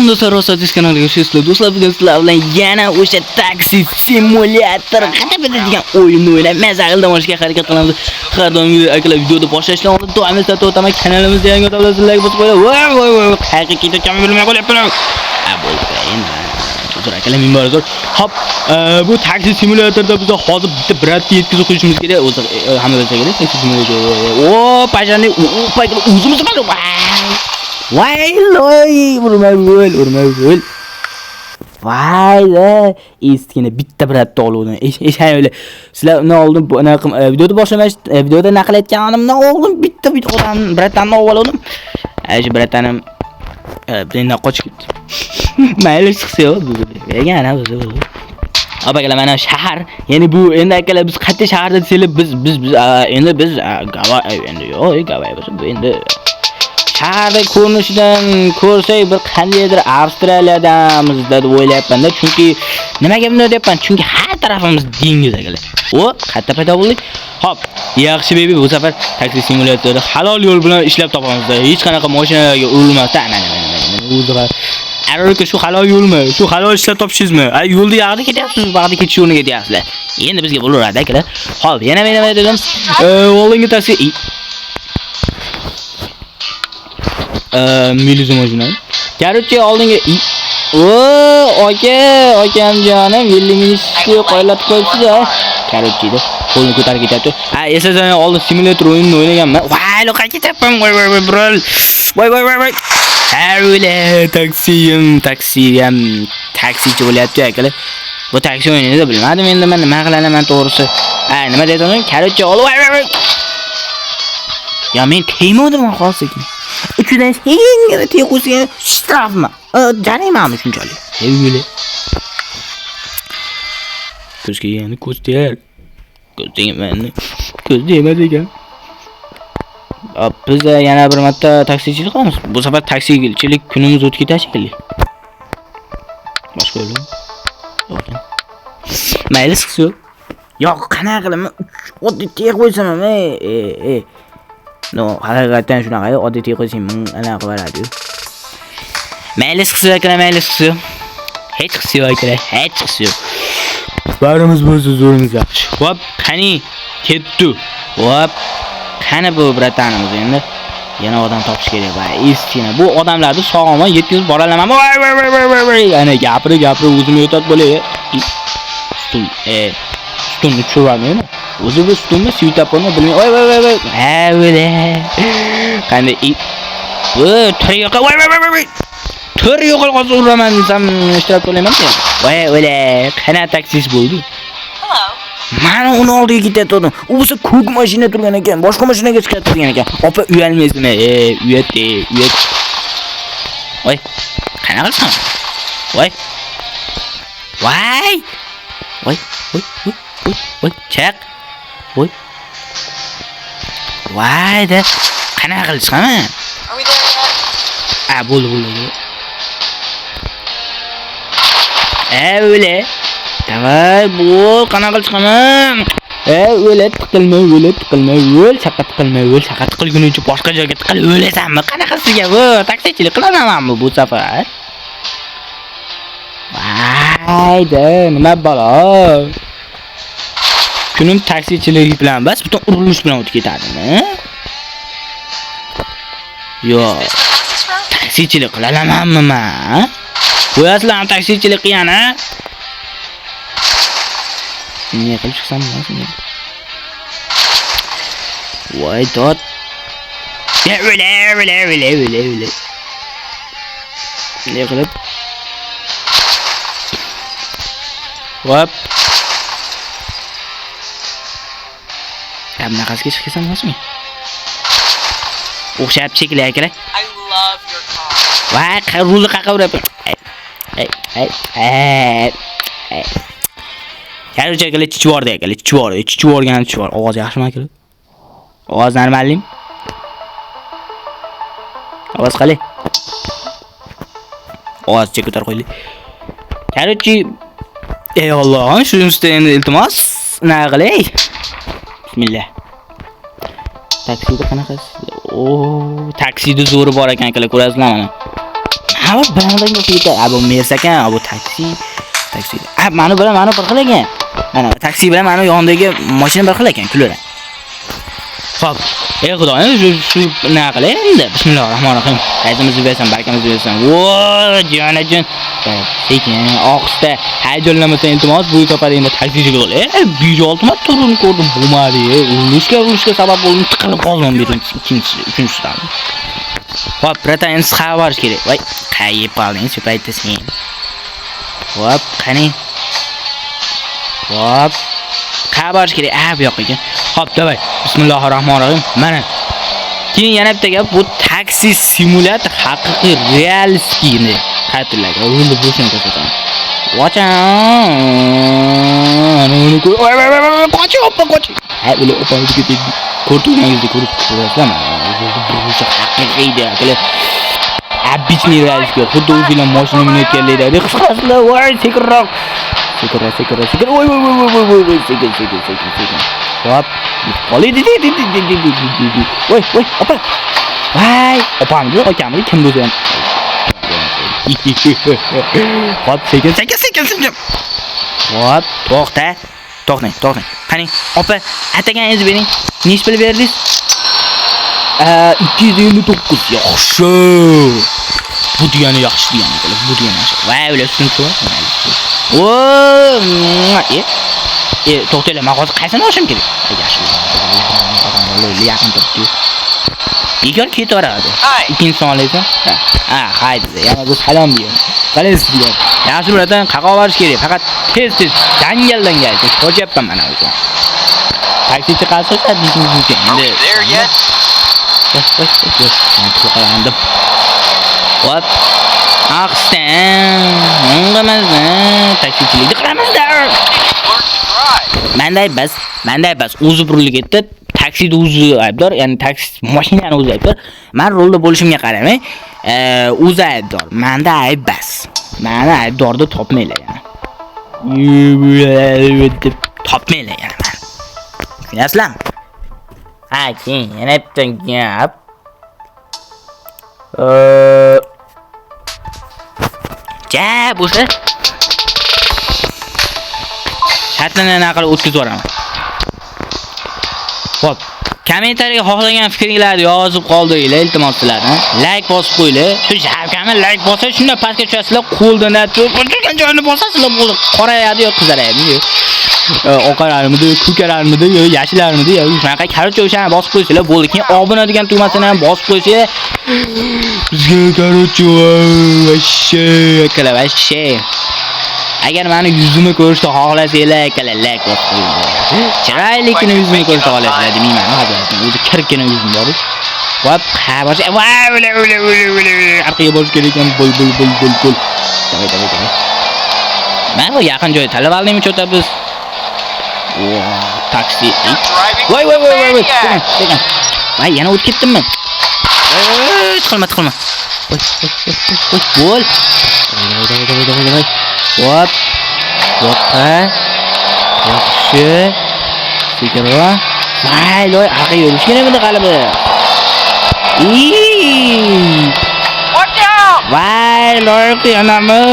do'stlar, Rosatis kanaliga xush kelibsizlar. Do'stlar, bugun sizlar bilan yana o'sha taksi simulyator qatapida degan o'yinni o'ynab maza qilib olishga harakat qilamiz. Har doimgidek akalar videoni boshlashdan oldin doim eslatib o'taman, kanalimizga yangi o'tib sizlarga bosib qo'ying. Voy, haqiqiy kam bilmay qolyapman. Bo'ldi. Endi akalar men bor. Hop, bu taksi simulyatorda biz hozir bitta bratni yetkazib qo'yishimiz kerak. O'zi hamma bilsa kerak taksi simulyator. O, pajani, o'zimiz qilib. Vay loy, urmay bo'l. Vay la, eskina bitta bratni oluvdim. Eshak o'yle. Sizlar uni oldim, bunaqa videoda boshlamash, videoda naql etganimdan oldim, bitta odam bratni oldim. Shu bratnim endi qochib ketdi. Mayli chiqsa-yu, yana o'zi. Abakalar mana shahar, ya'ni bu endi akalar biz qayerda shaharda desanglar biz endi biz Gavay endi yo'q, Gavay bo'lsa bu endi shaharda ko'rinishidan ko'rsak bir qandaydir Avstraliyadamiz deb o'ylayapman-da, chunki nimaga bunday deyapman? Chunki har tarafimiz dengiz akalar. O, qayerda paydo bo'ldik? Hop, yaxshi baby, bu safar taksi simulyatorida halol yo'l bilan ishlab topamiz-da. Hech qanaqa mashinalarga urilmasdan, o'ziga Arorka shu halol yo'lmi? Shu halol ishlab topishingizmi? Ay, yo'lda yoqda ketyapsiz, vaqtda ketish o'rniga ketyapsizlar. Endi bizga bo'laveradi akalar. Hop, yana men nima dedim? Oldingi taksi milizm o'zini. Короче, oldinga akamjonim, velimizni qo'ylatib qo'yibsiz-a. Короче, deb qo'lni ko'tarib ketyapti. Esasan oldin simulyator o'yinini o'ynaganman. Voy, loqa ketyapman. Voy, bro. Voy. Öyle taksichi bo'lyapti akalar. Bu taksi o'yinini da bilmadim endi men nima qilaman to'g'risi. Nima dedim? Короче, voy. Ya men tegmadim hozirki. Uchidan hengini teg'usiga shtrafmi? Jarimami shunchalik? Öyle. Ko'zga yana ko'z tegar. Ko'z tegmaydi. Ko'z tegmaydi ekan. Biz yana bir marta taksichilik qilamiz. Bu safar taksichilik kunimiz o'tib ketadi. Boshqa yo'l. Mayli siz yo'q, qanaqa qilaman? Oddiy teg qo'ysam, No, haqiqatan shunaqa, oddiy teg qo'ysam, anaqa bo'ladi. Mayli siz akalar, Hech qisi yo'q. Barimiz bo'lsa zo'rimiz yaxshi. Hop, qani ketdi. Hop. Qani bu bratanimiz endi yana odam topish kerak va eskina bu odamlarni sog'oma yetkazib bora olaman. Voy. Ana gapirib o'zim yo'tat bo'lay. Stunni tushirmayman. O'zi bu stunni svitaponni bilmay. Voy. O'le. Qanday tur yo'q. Voy. Tur yo'q hozir uraman desam ishtirok qilaman-ku. Voy, o'le. Qana taksis bo'ldi. Mana uni oldiga ketayotdim. U bo'lsa ko'k mashina turgan ekan, boshqa mashinaga chiqib turgan ekan. Opa, uyalmaysizmi? Uyat. Voy. Qana qilsam? Voy. Chaq. Voy. Da. Qana qilsam? Bo'ldi. O'le. Davay, bo'l, qanaqa chiqaman? O'le tiqilmay, shaqat qilguncha boshqa joyga tiqilib o'lasanmi? Qanaqasiga bu? Taksichilik qilamanmi bu safar? Vayda, nima balo? Kunim taksichilik bilan bas, butun urilish bilan o'tib ketadimi? Yo'q. Taksichilik qilamanmi men? Qo'yasizlar taksichilik qilgani? Ne qilib chiqsam bo'ladi? Voy dod. O'le. Ne qilib? Hop. Hamma qasga chiqsam bo'ladi. O'xshab cheklar akalar. I love your car. Voy, rulni qaqavrab. Короче, akalar chichvorgan. Ovoz yaxshimi akalar? Ovoz normalmi? Ovoz qalay? Ovozcha ko'tarib qo'yaylik. Короче, ey Alloh, shu ustidan iltimos, nima qilay? Bismillah. Taksida qanaqasiz? Taksida zo'ri bor ekan akalar, ko'rasizlar mana. Mana bilan o'tib bu Mersa ekan, bu taksi. Mana bilan bir xil ekan. Mana taksi bilan mana yonidagi mashina bir xil ekan, kuladi. Xo'p, xudoyim shu nima qilay endi? Bismillahirrohmanirrohim. Qaytimizni bersam, barkamizni bersam. Voy, jonajon. Sekin, ohista, hayajonlanmasang iltimos, bu safar endi taksichiga bo'l. Bir oltma turun ko'rdim, bo'lmadi. Urushga sabab bo'ldim, tiqilib qoldim uchinchisidan. Xo'p, protein xabar kerak. Voy, qayib qoldingiz, shu paytda sen. Xo'p, qani. Xo'p. Xabar kerak. Bu yoqqa ekan. Xo'p, davay. Bismillahirrohmanirrohim. Mana. Keyin yana bitta gap, bu taksi simulyator haqiqiy realistini qaytarlagan. Rulni bo'shini ko'rsataman. Qoch. Ha, ular opamizga tegdi. Ko'rdingizda ko'rib turasizlarmi? Bu haqiqiyda. Обычный realistga xuddi u bilan mashina minayotganlarida qisqasizlar, voy, sekinroq. Sekin. Voy, sekin. Hop. Qolidi. Voy, opa. Voy, opamni, akamni kim bo'lsa ham. Hop, sekin. Hop, to'xtang. Qani, opa, ataganingizni bering. Nech pul berdingiz? 259. Yaxshi. Bu degani yaxshi degani. Bu degani yaxshi. Voy, ular tushunibdi. To'xtanglar, men hozir qaysini olishim kerak? Yaxshi. Yaqin turibdi. Igor ketaveradi. Ikkinchi sonlaysan? Haydi. Yana bu salom diyor. Qalaysiz diyor. Yaxshi biladan qaqo borish kerak. Faqat tez jangaldan keldi. Qo'yapman mana o'zi. Taksichi qalsa bizning endi. Qo'ygandim. Hop. Aqstan. Ungamazda taksichilik qilamizda. Manda bas. O'zi burilib ketdi. Taksida o'zi aybdor, ya'ni taksi mashinani o'zi aybdor. Men rolda bo'lishimga qaramay, o'zi aybdor. Menda ayb bas. Meni aybdorni topmaylar yana. Topmaylar yana men. Tushunasizlarmi? Ha, keyin yana bitta gap. Bo'lsa shartlarni aql o'tkazib yuboraman. Xo'p, kommentariyaga xohlagan fikringizni yozib qoldiringlar, iltimos sizlardan. Like bosib qo'yinglar. Shu sharkamni like bosa, shunda pastga tushasizlar, qo'ldan turgan joyini bosasizlar, bo'ldi. Qorayadi yo qizaradi. Oqararmidi, ko'kararmidi, yo yashilarmidi, yo shunaqa korоче o'shani bosib qo'ysanglar, bo'ldi. Keyin obuna degan tugmasini ham bosib qo'ysanglar. Bizga korоче vashshe. Agar meni yuzimni ko'rishni xohlasanglar, like bosib qo'yinglar. Chiroylikni yuzimni ko'rishni xohlasanglar demayman, hozir. O'zi kirkina yuzim bor. Hop, bosh. Arqaga borish kerak ekan, bul. Davay. Mana bu yaqin joy talab oldingmi cho'tamiz? Taksi. Voy. Sekin. Voy, yana o'tib ketdimmi? Chiqilma. Voy. Bo'l. Davay. Hop. Yo'qqa. Yaxshi. Sekinroq. Voy, arqa yurish kerak edi g'alaba. Watch out! Voy, loyqa yanamu.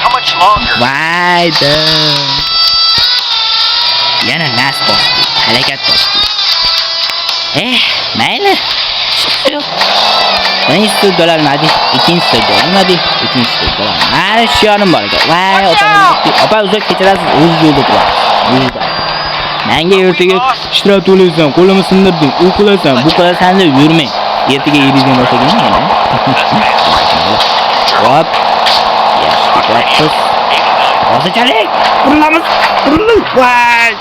How much longer? Voy. Yana nas bosdi. Harakat bosdi. Mayli. Birinchisi dolarmadi, ikkinchisi dolarmadi, uchinchisi dolar. Mana shu yonim bor ekan. Voy, opa uzoq kechirasiz, o'z yo'lda turasiz. O'zida. Menga ertaga ishtirok to'laysan, qo'limni sindirdim, u qilasan, bu qilasan deb yurmang. Ertaga yeydigan boshlagan yana. Hop. Yaxshi. Hozirchalik. Burilamiz. Voy.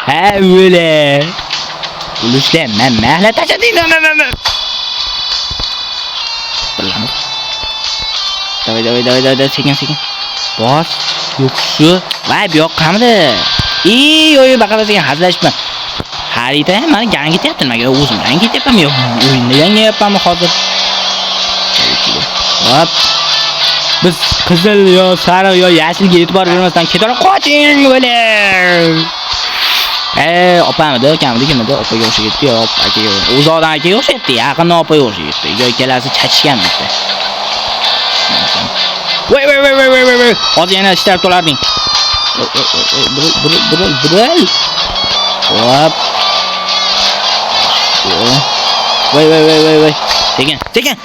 Ha, o'le. Ulishlar, men mahla tashadim. Davay, sekin. Bos, yo'qshi. Voy, bu yoqqamidi? Yo'q, baqala sekin hazlashma. Xarita ham meni yangi ketyapti, nimaga o'zim yangi ketyapman, yo'q, o'yinni yangi yapammi hozir. Hop. Biz qizil yo sariq yo yashilga e'tibor bermasdan ketaroq qoching, o'le. Opamidi, akamidi, kimidi? Opaga o'xshab ketdi, yo, akaga. O'zodan akaga o'xshaydi, yaqindan opaga o'xshab ketdi. Yo, ikkalasi chachishgan bitta. Voy. Hozir yana ishlar to'larding. Buril. Hop. Voy. Tekin.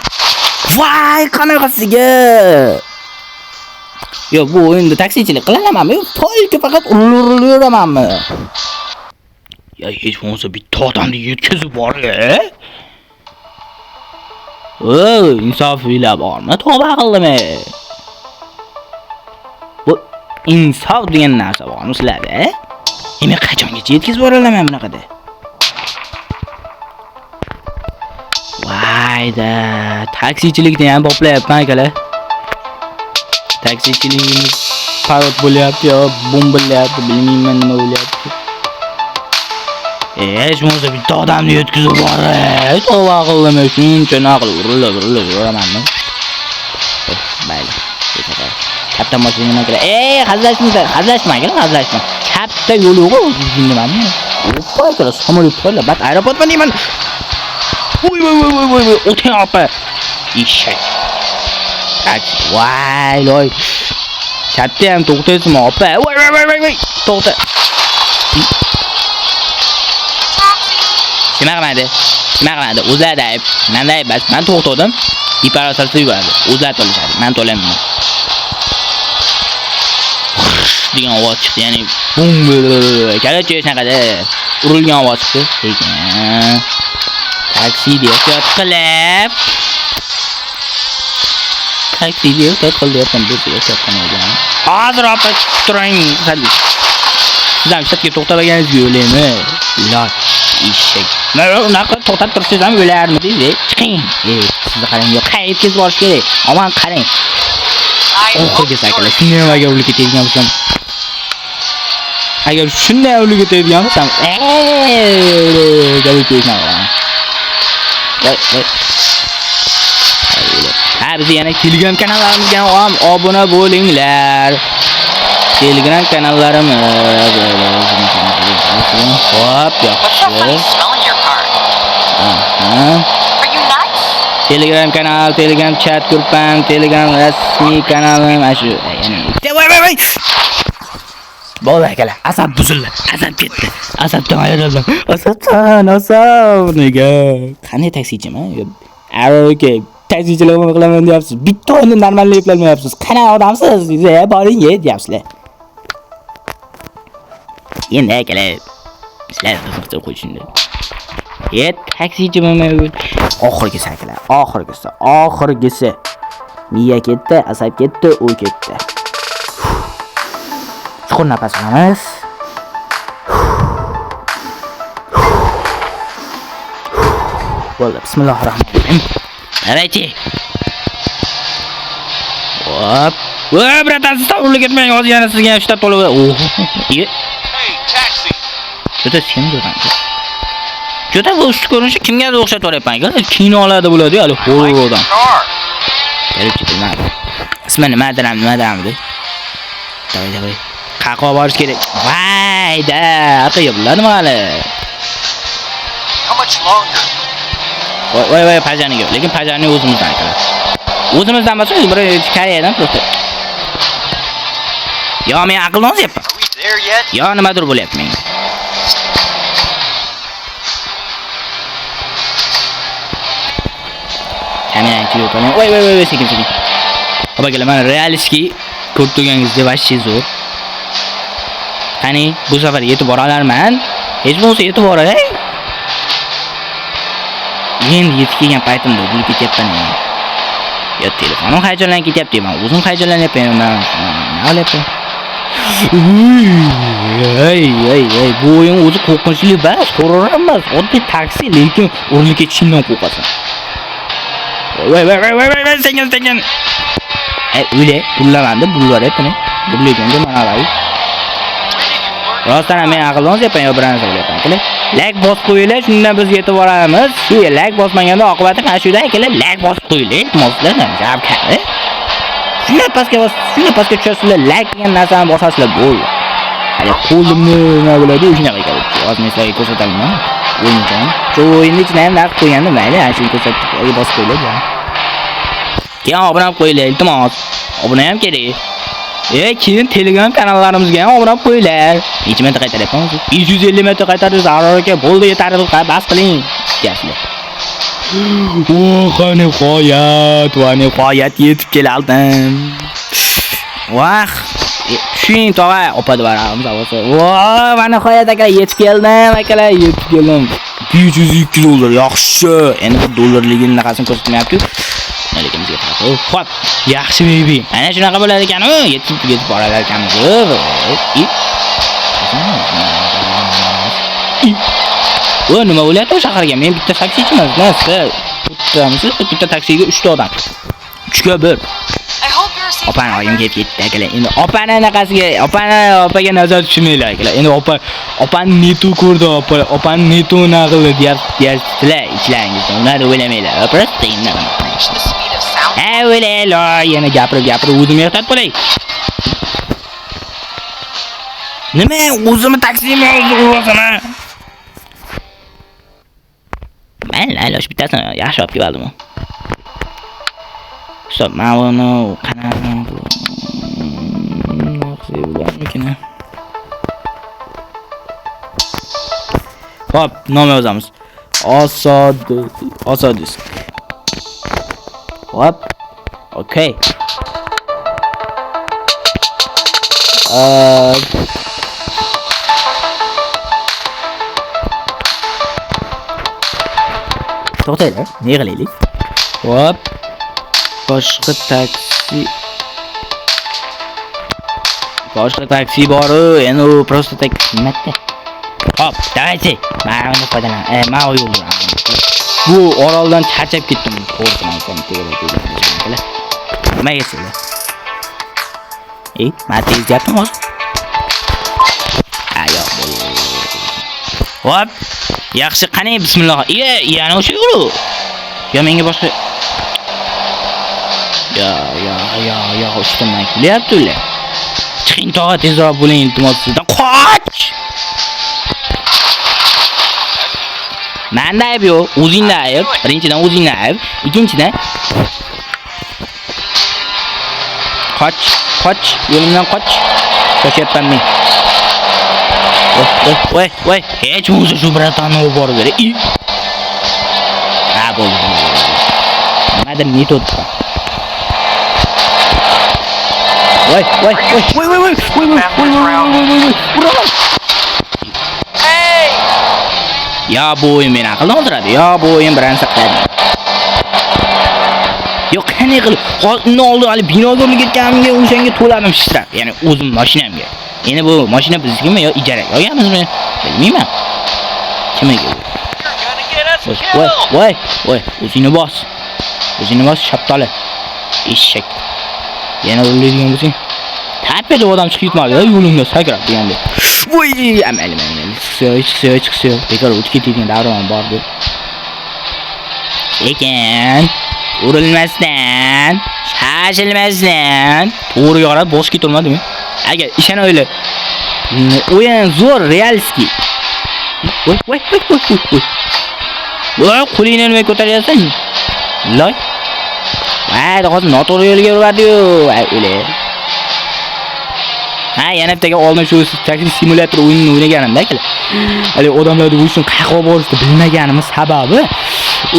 Voy, qanaqasiga. Yo, bu o'yinda taksichilik qilalamanmi? To'yga faqat uriluramanmi? Ya hech bo'lmasa bitta odamni yetkazib bor-a? Insofinglar bormi? Tavba qildimi? Bu insof degan narsa bormi sizlarda? Men qachongacha yetkazib boralaman bunaqada? Vayda, taksichilikni ham boplayapman akalar. Taksichiligimiz parod bo'lyapti yo, bombalayapti, bilmayman nima bo'lyapti. Hech bo'lmasa bitta odamni yetkazib boray. Tavba qildim, shuncha naql uramanmi? Mayli. Katta mashinaga kerak. Hazlashmang. Katta yo'l yo'q, o'zingiznimani. Qo'y kelar, samolyot qo'ylar, bat aeroportman deyman. Voy, o'ting opa. Eshak. Voy, loy. Katta ham to'xtaysizmi opa? Voy. To'xta. Nima qiladi? O'zlari ayb. Menda ayb bas. Men to'xtadim. Iparasalsa yuboradi. O'zlari to'lashadi. Men to'layman. degan ovoz chiqdi. Ya'ni bum kalachi shunaqada urilgan ovoz chiqdi. Lekin taksi deb qilib taksi deb qilyapman deb aytayotgan. Hozir olib turing. Sizlar ishga to'xtamaganingizga o'ylaymi? Iloh eshak. Mana unaqa to'xtab tursangiz ham o'larmidingiz? Chiqing. Sizni qarang, yo'q, qayerga borish kerak? Aman qarang. Oxirgi sakala shunday nimaga urilib ketadigan bo'lsam. Agar shunday urilib ketadigan bo'lsam, gapni ko'rishman. Ha, biz yana Telegram kanallarimizga ham obuna bo'linglar. Telegram kanallarimiz. Hop, yaxshi. Telegram kanal, Telegram chat gruppam, Telegram rasmiy kanalim shu. Voy. Bo'ldi akalar, asab buzildi. Asab ketdi. Asabdan ayrildim. Asab. Nega? Qanday taksichiman? Aka, taksichilik qilaman deyapsiz. Bitta o'yinni normal eplolmayapsiz. Qanaqa odamsiz? Boring, deyapsizlar. Endi akalar, sizlar qiziqsa qo'yishinglar. Taksichi bo'lmayman. Oxirgisi akalar, oxirgisi. Miya ketdi, asab ketdi, u ketdi. Chuqur nafas olamiz. Bo'ldi, bismillahirrohmanirrohim. Qaraychi. Hop. Voy, bratan, siz urilib ketmang, hozir yana sizga ham shtat to'lib. Hey, taksi. Juda sen bo'ladi. Juda bu usti ko'rinishi kimgadir o'xshatib oryapman. Kinolarda bo'ladi-ku, hali horrordan. Kelib chiqilmadi. Ismi nimadir. Davay. Qaqo borish kerak. Vayda, orqaga buladimi hali? Voy, pajaniga. Lekin pajani o'zimizdan akalar. O'zimizdan emas, bir Koreyadan просто. Yo, men aqldan ozyapman. Yo, nimadir bo'lyapti menga. Kamerani yo'qoling. Voy, sekin. Obagalar, mana realistki ko'p turganingizda vashchi zo'r. Qani, bu safar yetib boralarman. Hech bo'lmasa yetib boray. Endi yetib kelgan paytimda bo'lib ketyapman. Yo, telefonim hayajonlanib ketyapti, men o'zim hayajonlanyapman. Nima olyapman? Ey, bu o'yin o'zi qo'rqinchli emas, horror emas, oddiy taksi, lekin urilib ketishingdan qo'rqasan. Voy, sekin. O'yle, bullaramanda bullaryapti. Bullaganda mana alay. Rostdan men aqldan ozyapman, yo bir narsa bo'lyapman. Keling, like bosib qo'yinglar, shundan biz yetib boramiz. Shu like bosmaganda oqibati mana shu ekan, like bosib qo'yinglar, iltimoslar, javobkari. Shunday pastga tushasizlar, like degan narsani bosasizlar bo'ldi. Hali qo'limni nima bo'ladi, shunaqa ekan. Hozir men sizlarga ko'rsataman. O'yincham. Shu o'yinni ichida ham narx qo'ygandim, mayli, ana shuni ko'rsatib bosib qo'yinglar. keyin obuna bo'lib qo'yinglar, iltimos. Obuna ham kerak. Keyin Telegram kanallarimizga ham obuna bo'lib qo'yinglar. Necha marta qaytaryapman o'zi? 550 marta qaytarib zarur aka, bo'ldi, yetarli, bas qiling. Deyapsizlar. Va nihoyat yetib keldim. Vah, tushing tog'a, opa baramiz avvalo. Va nihoyat aka yetib keldim, akalar, yetib keldim. 502 dollar, yaxshi. Endi bu dollarligini naqasini ko'rsatmayapti. Malikimizga qarab. Xo'p, yaxshi baby. Ana shunaqa bo'lar ekan-ku, yetib borar ekanmiz. Nima bo'lyapti o'sha shaharga? Men bitta taksichiman. Siz o'tramisiz? Bitta taksiga 3 ta odam. 3 ga 1. Opani oyim kelib ketdi akalar. Endi opani anaqasiga, opaga nazar tushirmanglar akalar. Endi opani netu ko'rdi, opani netu naqli deyaptilar ichlaringizda. Ularni o'ylamanglar. Просто indan. O'ylaylar, yana gapirib o'zim yaxtat bo'lay. Nima? O'zimni taksimi o'zimni. Men aylash bittasini yaxshi olib keldim. Stop, men uni qanaqa bo'larmikin? Hop, nom yozamiz. Osodisk. Hop. Okay. To'xtanglar, ne qilaylik? Hop. Boshqa taksi bor, endi u просто так nimatta. Hop, давайте. Mana foydalan. Men yo'ldan. Bu oroldan charchab ketdim. Qo'rqman sen tegala. Nima yetsizlar? Men tez gapim hozir. Yo'q. Hop. Yaxshi, qani bismillah. Yana o'sha yo'l. Yo menga boshqa Ya ustimdan kulyapti ular. Chiqing tog'a, tezroq bo'ling, iltimos sizdan. Qoch! Menda ayb yo'q, o'zingda ayb. Birinchidan o'zingda ayb, ikkinchidan qoch, yo'limdan qoch. Qochyapman men. Voy, hech bo'lmasa shu bratonni olib borib ber. Bo'ldi. Nimadir metod. Voy. Hey! Ya bu o'yin meni aqldan o'ldiradi. Ya bu o'yin birinchi qiladi. Yo'q, qanday qilib? Hozir oldin hali binogorlik ketganimga o'shanga to'ladim shistrab. Ya'ni o'zim mashinamga. Endi bu mashina biznikimi yo ijara? Yo'qamizmi? Bilmayman. Kimga? Voy, o'zingni bos. Shaptali. Eshak. Yana o'rlaydigan bo'lsang. Tappeda odam chiqib ketmadi, yo'lingda sakrab degandek. Voy, amal. Chiqsa. Bekor o'tib ketadigan davron bordi. Ekan, urilmasdan, shashilmasdan, to'g'riga qarab bosib ketolmadimi? Agar ishona o'yla. O'yin zo'r, realski. Voy. Voy, qo'lingni nima ko'taryapsan? Loy. Hozir noto'g'ri yo'lga yuradi-yu. O'ylay. Yana bittaga oldin shu taksi simulyator o'yinini o'ynaganimda akalar. Hali odamlarni bu uchun qayerga borishni bilmaganimiz sababi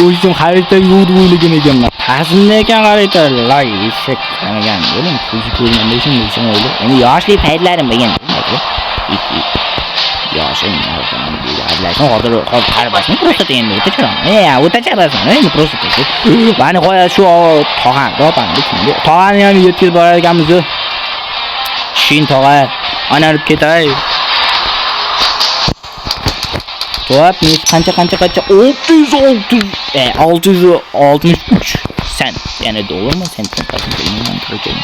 o'zim xarita yo'q o'ylagan ekanman. Ta'zimda ekan xarita, loy eshak qanagan. O'lim ko'zi ko'rganda shunday o'yla. Endi yoshlik paytlarim bo'lgan akalar. Yoshim hozir qarabasini просто endi o'tachaman. O'tachaman. Endi просто. Mani qo'ya shu tog'am, tog'ani ham yetkazib borar ekanmiz. Shin tog'a, ana olib ketay. To'p, qancha 663 sent. Ya'ni dollarmi, sentmi bilmayman, qarang.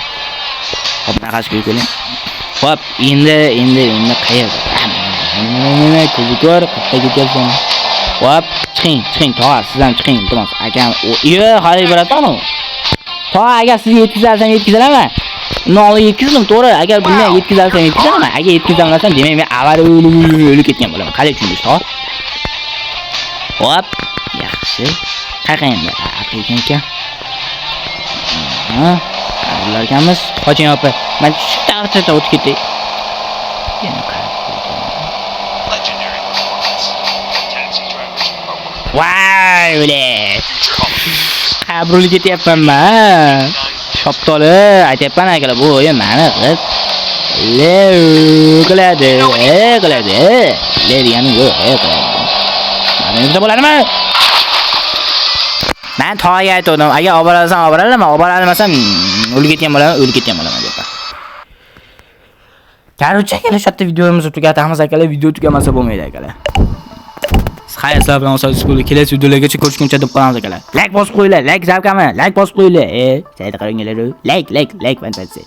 Hop, naqashga keling. Hop, endi qayerda? Mana ko'zi ko'r, qayerga ketyapsan? Hop, chiqing tog'a, siz ham chiqing, iltimos. Akam, hali biratami? Tog'a, agar sizga yetkazalaman. Nol yetkazdim, to'g'ri. Agar bundan yetkazalsam yetkazaman. Agar yetkazolmasam, demak men avval o'lib ketgan bo'laman. Qanday tushundingiz, tog'a? Hop, yaxshi. Qaqaymi? Ekan. Ha? Ular ekanmiz. Qoching opa. Men shu tarafga o'tib ketay. Yana qarab qo'ydim. Legendary performance. Taxi drivers are one of the Voy, o'le. future Hollywood. Qabrul ketyapman. Shoptoli aytyapman akalar, bu o'yin meni qiz. Qiladi. Le degani yo'q, qiladi. Mana endi bo'ladimi? Men to'g'ri aytdim. Agar olib borasan, olib boraman. Olib borolmasam, o'lib ketgan bo'laman deb. Короче, akalar, shu yerda videomizni tugatamiz akalar. Video tugamasa bo'lmaydi akalar. Xayr, sizlar bilan o'sadiz bo'ldi. Kelasi videolargacha ko'rishguncha deb qolamiz akalar. Like bosib qo'yinglar, like zavqami? Like bosib qo'yinglar. Sayda qaringlar. Like, fantastik.